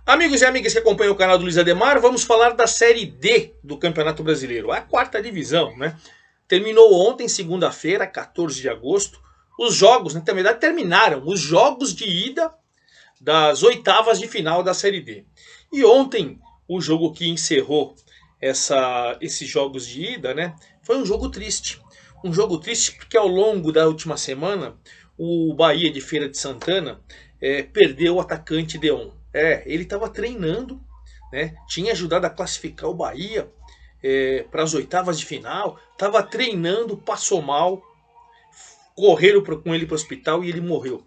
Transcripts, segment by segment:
Amigos e amigas que acompanham o canal do Luiz Ademar, vamos falar da Série D do Campeonato Brasileiro, a quarta divisão, né? Terminou ontem, segunda-feira, 14 de agosto. Os jogos, na verdade, terminaram os jogos de ida das oitavas de final da Série D. E ontem, o jogo que encerrou esses jogos de ida, né? Foi um jogo triste. Um jogo triste porque ao longo da última semana, o Bahia de Feira de Santana perdeu o atacante Deon. Ele estava treinando, né? Tinha ajudado a classificar o Bahia para as oitavas de final. Estava treinando, passou mal, correram com ele para o hospital e ele morreu.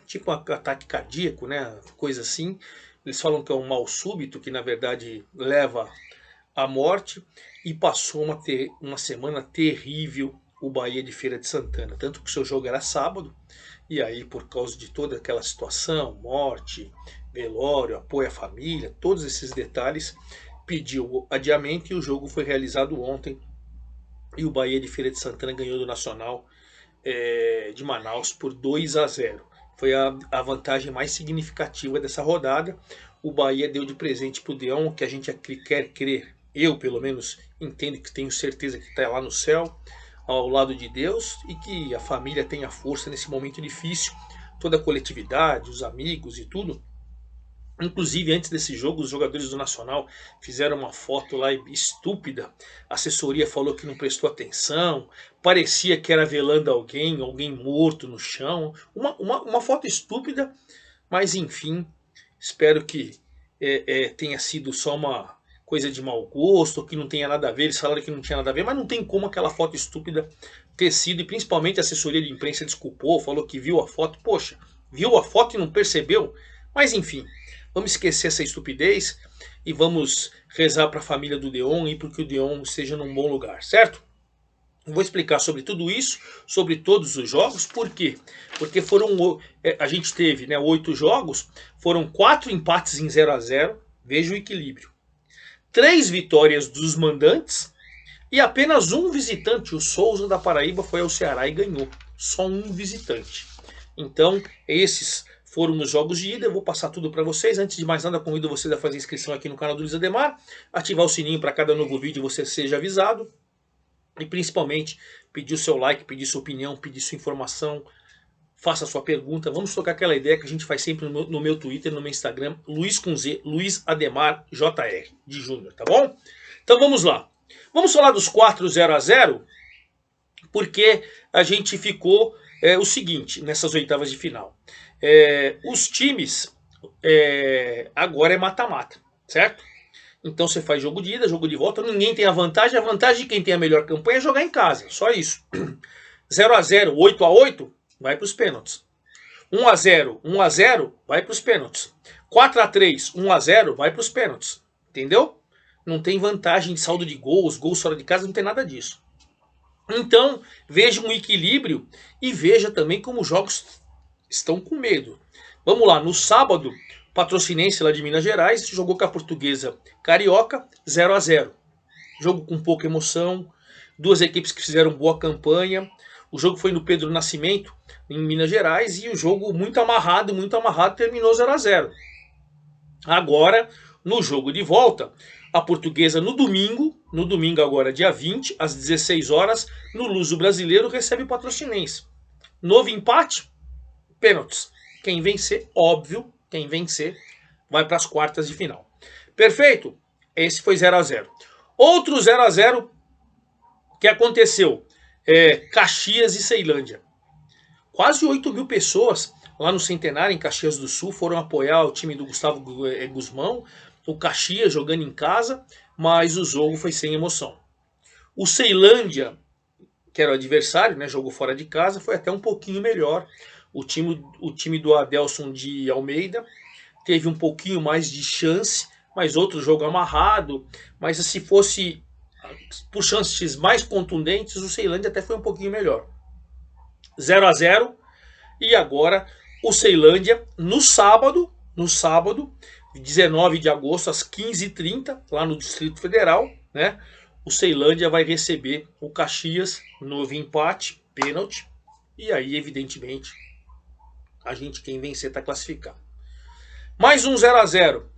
Tipo um ataque cardíaco, né? Coisa assim. Eles falam que é um mal súbito, que na verdade leva à morte. E passou uma semana terrível o Bahia de Feira de Santana. Tanto que o seu jogo era sábado. E aí, por causa de toda aquela situação, morte, velório, apoio à família, todos esses detalhes, pediu adiamento e o jogo foi realizado ontem. E o Bahia de Feira de Santana ganhou do Nacional de Manaus por 2-0. Foi a vantagem mais significativa dessa rodada. O Bahia deu de presente para o Deon, que a gente quer crer, eu pelo menos entendo, que tenho certeza que está lá no céu, ao lado de Deus, e que a família tenha força nesse momento difícil, toda a coletividade, os amigos e tudo. Inclusive, antes desse jogo, os jogadores do Nacional fizeram uma foto lá estúpida. A assessoria falou que não prestou atenção. Parecia que era velando alguém morto no chão. Uma foto estúpida, mas enfim, espero que tenha sido só uma coisa de mau gosto, que não tenha nada a ver. Eles falaram que não tinha nada a ver, mas não tem como aquela foto estúpida ter sido. E principalmente a assessoria de imprensa desculpou, falou que viu a foto. Poxa, viu a foto e não percebeu? Mas enfim, vamos esquecer essa estupidez e vamos rezar para a família do Deon e para que o Deon esteja num bom lugar, certo? Vou explicar sobre tudo isso, sobre todos os jogos. Por quê? Porque a gente teve, né, 8 jogos, foram 4 empates em 0-0, veja o equilíbrio. 3 vitórias dos mandantes e apenas um visitante, o Souza da Paraíba, foi ao Ceará e ganhou. Só um visitante. Então, esses foram os jogos de ida. Eu vou passar tudo para vocês. Antes de mais nada, convido vocês a fazer inscrição aqui no canal do Luiz Ademar, ativar o sininho para cada novo vídeo você seja avisado. E principalmente, pedir o seu like, pedir sua opinião, pedir sua informação, faça a sua pergunta. Vamos trocar aquela ideia que a gente faz sempre no meu Twitter, no meu Instagram, Luiz com Z, Luiz Ademar JR, de Júnior, tá bom? Então vamos lá. Vamos falar dos 4 0-0, porque a gente ficou o seguinte, nessas oitavas de final. Os times agora é mata-mata, certo? Então você faz jogo de ida, jogo de volta, ninguém tem a vantagem de quem tem a melhor campanha é jogar em casa, só isso. 0-0, 8-8, vai para os pênaltis. 1-0, 1-0, vai para os pênaltis. 4-3, 1-0, vai para os pênaltis. Entendeu? Não tem vantagem de saldo de gols fora de casa, não tem nada disso. Então, veja um equilíbrio e veja também como os jogos estão com medo. Vamos lá, no sábado, Patrocinense lá de Minas Gerais jogou com a Portuguesa Carioca 0-0. Jogo com pouca emoção, duas equipes que fizeram boa campanha. O jogo foi no Pedro Nascimento, em Minas Gerais, e o jogo muito amarrado, terminou 0-0. Agora, no jogo de volta, a Portuguesa no domingo agora dia 20, às 16 horas, no Luso Brasileiro, recebe o Patrocinense. Novo empate, pênaltis. Quem vencer, óbvio, quem vencer vai para as quartas de final. Perfeito? Esse foi 0-0. Outro 0-0 que aconteceu, Caxias e Ceilândia. Quase 8.000 pessoas lá no Centenário, em Caxias do Sul, foram apoiar o time do Gustavo Guzmão, o Caxias jogando em casa, mas o jogo foi sem emoção. O Ceilândia, que era o adversário, né, jogou fora de casa, foi até um pouquinho melhor. O time do Adelson de Almeida teve um pouquinho mais de chance, mas outro jogo amarrado. Mas se fosse por chances mais contundentes, o Ceilândia até foi um pouquinho melhor. 0-0. E agora o Ceilândia no sábado, 19 de agosto, às 15h30, lá no Distrito Federal, né? O Ceilândia vai receber o Caxias, novo empate, pênalti. E aí, evidentemente, quem vencer está classificado. Mais um 0 a 0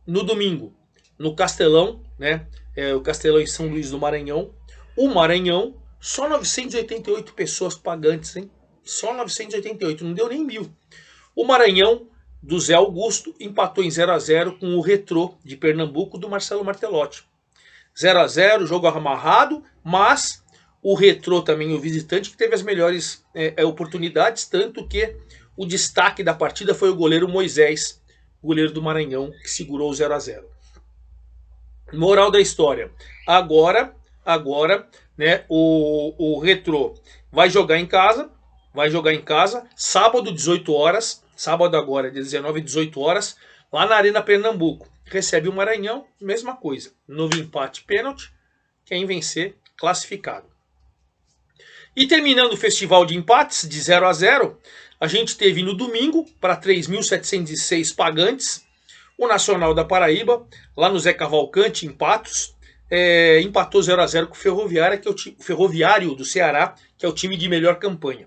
no domingo, no Castelão, né? O Castelão em São Luís do Maranhão. O Maranhão, só 988 pessoas pagantes, hein? Só 988, não deu nem 1000. O Maranhão, do Zé Augusto, empatou em 0 a 0 com o Retrô de Pernambuco, do Marcelo Martelotti. 0 a 0, jogo amarrado, mas o Retrô também, o visitante, que teve as melhores oportunidades, tanto que o destaque da partida foi o goleiro Moisés, goleiro do Maranhão, que segurou o 0 a 0. Moral da história, agora, né, o Retrô vai jogar em casa, sábado 18 horas, sábado agora, 19 e 18 horas, lá na Arena Pernambuco. Recebe o Maranhão, mesma coisa. Novo empate, pênalti. Quem vencer, classificado. E terminando o festival de empates, de 0 a 0, a gente teve no domingo, para 3.706 pagantes, o Nacional da Paraíba, lá no Zé Cavalcante, em Patos, empatou 0 a 0 com o Ferroviário, que é o Ferroviário do Ceará, que é o time de melhor campanha.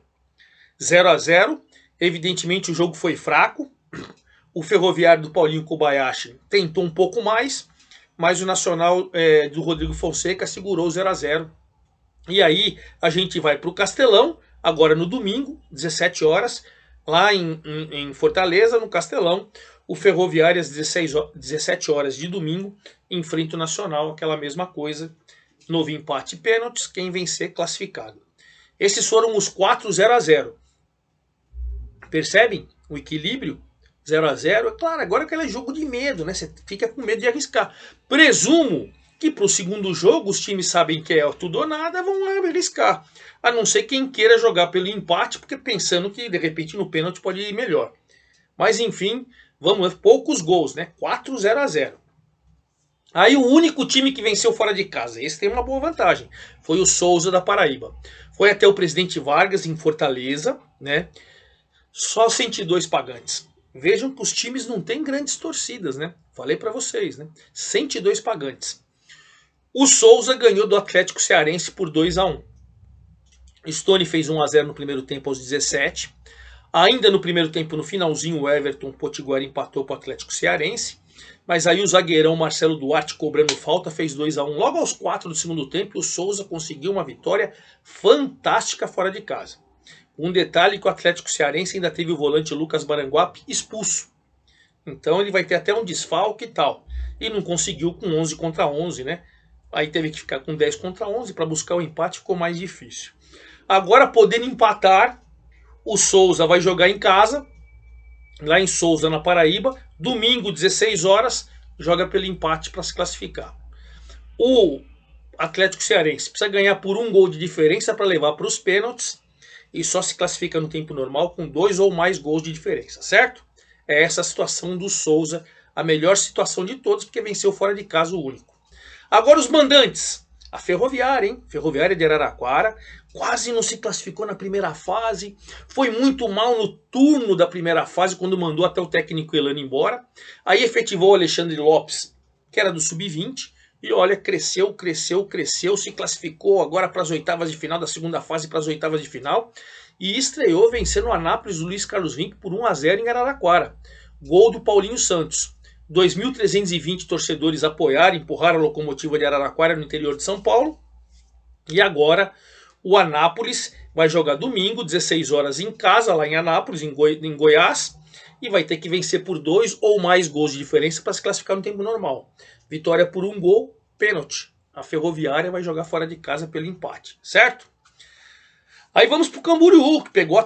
0 a 0, evidentemente o jogo foi fraco. O Ferroviário do Paulinho Kobayashi tentou um pouco mais, mas o Nacional do Rodrigo Fonseca segurou 0 a 0. E aí a gente vai para o Castelão, agora no domingo, 17 horas, lá em Fortaleza, no Castelão. O Ferroviário às 17 horas de domingo enfrenta o Nacional, aquela mesma coisa. Novo empate e pênaltis, quem vencer classificado. Esses foram os 4 0 a 0. Percebem o equilíbrio? 0 a 0, é claro, agora é aquele jogo de medo, né? Você fica com medo de arriscar. Presumo que para o segundo jogo os times sabem que é tudo ou nada, vão arriscar. A não ser quem queira jogar pelo empate, porque pensando que de repente no pênalti pode ir melhor. Mas enfim, vamos ver, poucos gols, né? 4 0 a 0. Aí o único time que venceu fora de casa, esse tem uma boa vantagem, foi o Souza da Paraíba. Foi até o Presidente Vargas em Fortaleza, né? Só 102 pagantes. Vejam que os times não têm grandes torcidas, né? Falei para vocês, né? 102 pagantes. O Souza ganhou do Atlético Cearense por 2 a 1. Stone fez 1 a 0 no primeiro tempo aos 17. Ainda no primeiro tempo, no finalzinho, o Everton Potiguar empatou para o Atlético Cearense. Mas aí o zagueirão Marcelo Duarte, cobrando falta, fez 2 a 1. Logo aos 4 do segundo tempo, o Souza conseguiu uma vitória fantástica fora de casa. Um detalhe que o Atlético Cearense ainda teve o volante Lucas Baranguape expulso. Então ele vai ter até um desfalque e tal. E não conseguiu com 11 contra 11, né? Aí teve que ficar com 10 contra 11 para buscar o empate, ficou mais difícil. Agora, podendo empatar, o Souza vai jogar em casa, lá em Souza, na Paraíba. Domingo, 16 horas, joga pelo empate para se classificar. O Atlético Cearense precisa ganhar por 1 gol de diferença para levar para os pênaltis. E só se classifica no tempo normal com 2 ou mais gols de diferença, certo? É essa a situação do Souza, a melhor situação de todos, porque venceu fora de casa o único. Agora os mandantes, a Ferroviária, hein? Ferroviária de Araraquara, quase não se classificou na primeira fase, foi muito mal no turno da primeira fase, quando mandou até o técnico Elano embora. Aí efetivou o Alexandre Lopes, que era do Sub-20, e olha, cresceu, se classificou agora para as oitavas de final, da segunda fase para as oitavas de final. E estreou vencendo o Anápolis do Luiz Carlos Vinck por 1 a 0 em Araraquara. Gol do Paulinho Santos. 2.320 torcedores apoiaram, empurraram a locomotiva de Araraquara no interior de São Paulo. E agora o Anápolis vai jogar domingo, 16 horas em casa, lá em Anápolis, em Goiás. E vai ter que vencer por 2 ou mais gols de diferença para se classificar no tempo normal. Vitória por 1 gol, pênalti. A Ferroviária vai jogar fora de casa pelo empate, certo? Aí vamos pro Camboriú, que pegou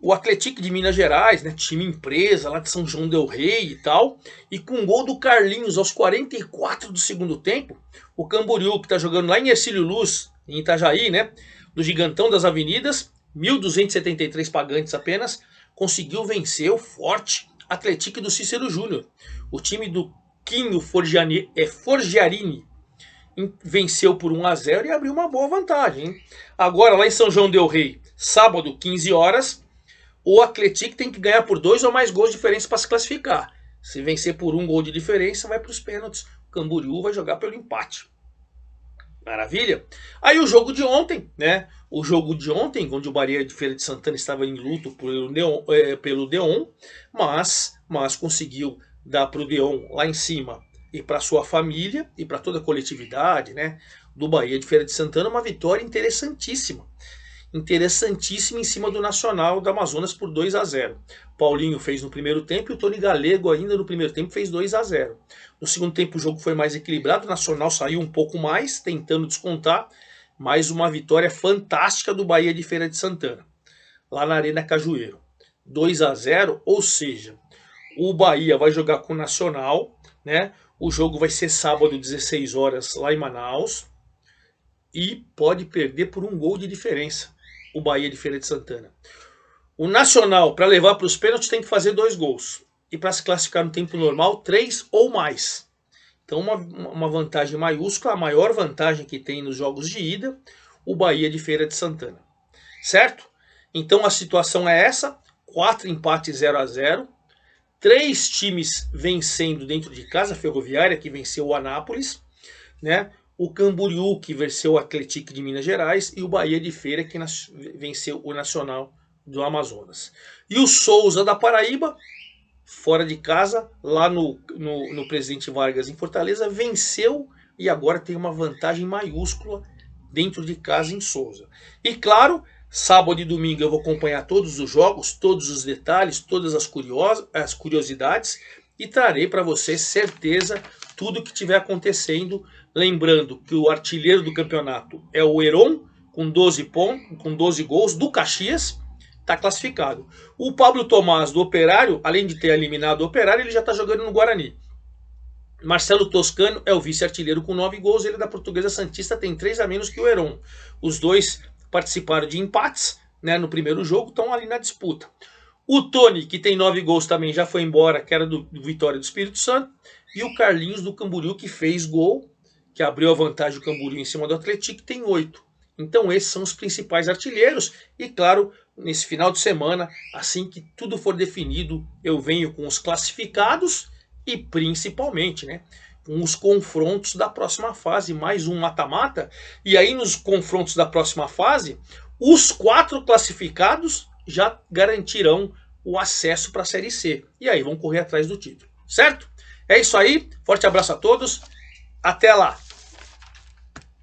o Atlético de Minas Gerais, né? Time empresa lá de São João del Rei e tal. E com um gol do Carlinhos aos 44 do segundo tempo, o Camboriú, que está jogando lá em Ercílio Luz, em Itajaí, né? Do Gigantão das Avenidas, 1.273 pagantes apenas, conseguiu vencer o forte Atlético do Cícero Júnior. O time do Quinho Forgiarini venceu por 1 a 0 e abriu uma boa vantagem, hein? Agora lá em São João del Rei, sábado, 15 horas, o Atlético tem que ganhar por 2 ou mais gols de diferença para se classificar. Se vencer por 1 gol de diferença, vai para os pênaltis. O Camboriú vai jogar pelo empate. Maravilha? Aí o jogo de ontem, né? O jogo de ontem, onde o Bahia de Feira de Santana estava em luto pelo Deon, mas conseguiu dar para o Deon lá em cima e para sua família e para toda a coletividade, né, do Bahia de Feira de Santana, uma vitória interessantíssima. Interessantíssima em cima do Nacional do Amazonas por 2-0. Paulinho fez no primeiro tempo e o Tony Galego ainda no primeiro tempo fez 2-0. No segundo tempo o jogo foi mais equilibrado, o Nacional saiu um pouco mais, tentando descontar, mas uma vitória fantástica do Bahia de Feira de Santana, lá na Arena Cajueiro. 2-0, ou seja, o Bahia vai jogar com o Nacional, né? O jogo vai ser sábado, 16 horas, lá em Manaus, e pode perder por um gol de diferença o Bahia de Feira de Santana. O Nacional, para levar para os pênaltis, tem que fazer 2 gols. E para se classificar no tempo normal, 3 ou mais. Então uma vantagem maiúscula, a maior vantagem que tem nos jogos de ida, o Bahia de Feira de Santana. Certo? Então a situação é essa, 4 empates 0-0, 3 times vencendo dentro de casa, a Ferroviária que venceu o Anápolis, né? O Camboriú que venceu o Atlético de Minas Gerais e o Bahia de Feira que venceu o Nacional do Amazonas. E o Souza da Paraíba, fora de casa, lá no Presidente Vargas em Fortaleza, venceu e agora tem uma vantagem maiúscula dentro de casa em Souza. E claro, sábado e domingo eu vou acompanhar todos os jogos, todos os detalhes, todas as curiosidades e trarei para vocês certeza tudo que estiver acontecendo. Lembrando que o artilheiro do campeonato é o Heron, com 12 pontos, com 12 gols, do Caxias, está classificado. O Pablo Tomás, do Operário, além de ter eliminado o Operário, ele já está jogando no Guarani. Marcelo Toscano é o vice-artilheiro com 9 gols, ele da Portuguesa Santista tem 3 a menos que o Heron. Os dois participaram de empates, né, no primeiro jogo, estão ali na disputa. O Tony, que tem 9 gols também, já foi embora, que era do Vitória do Espírito Santo. E o Carlinhos do Camboriú, que fez gol, que abriu a vantagem do Camboriú em cima do Atlético, tem 8. Então esses são os principais artilheiros. E claro, nesse final de semana, assim que tudo for definido, eu venho com os classificados e principalmente, né, com os confrontos da próxima fase, mais um mata-mata. E aí nos confrontos da próxima fase, os 4 classificados já garantirão o acesso para a Série C. E aí vão correr atrás do título, certo? É isso aí, forte abraço a todos, até lá!